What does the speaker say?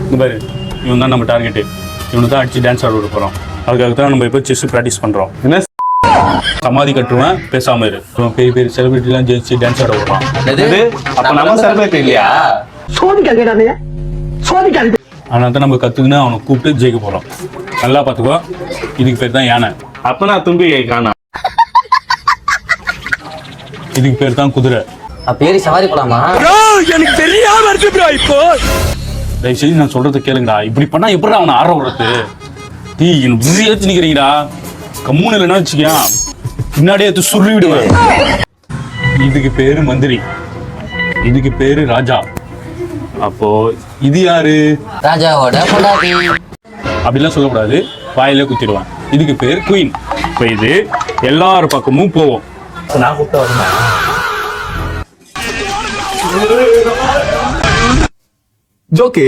இந்த பாரு, இவன் தான் நம்ம டார்கெட்டு. இவனை தான் அடிச்சு டான்ஸ் ஆட விட போகிறோம். அதுக்காக தான் நம்ம இப்போ செஸ் ப்ராக்டிஸ் பண்ணுறோம். என்ன சமாதி கட்டுருவேன், பேசாம இரு. இவன் பெரிய பெரிய செலிபிரிட்டிலாம் ஜெயிச்சு டான்ஸ் ஆட விடுறான். இது அப்ப நம்ம செலிபிரிட்டி இல்லையா? அதனால தான் நம்ம கற்றுக்குன்னு அவனை கூப்பிட்டு ஜெயிக்க போகிறோம். நல்லா பார்த்துக்கோ. இதுக்கு பேர் தான் யானை. அப்ப நான் தும்பி காணா. இதுக்கு பேர் தான் குதிரை. பேரி சவாரி போலாமா? எனக்கு தெரியாம இருக்கு ப்ரோ. இப்போ தயவு செஞ்சு நான் சொல்றதை கேளுங்கடா. இப்படி பண்ணா எப்படி அவனை ஆற விடுறது? டீ ஏச்சு நிக்கிறீங்கடா. கம்முன்னு இல்லைன்னா வச்சுக்கியா பின்னாடியே எடுத்து சுருளி விடுவேன். இதுக்கு பேரு மந்திரி, இதுக்கு பேரு ராஜா. அப்போ இது யாரு? ராஜாவோட பொண்டாட்டி. அப்படிலாம் சொல்லக்கூடாது, வாயிலே குத்திடுவான். இதுக்கு பேர் குயின். இப்போ இது எல்லார் பக்கமும் போவோம். நான் கூப்பிட்டு வரேன். ஜோக்கே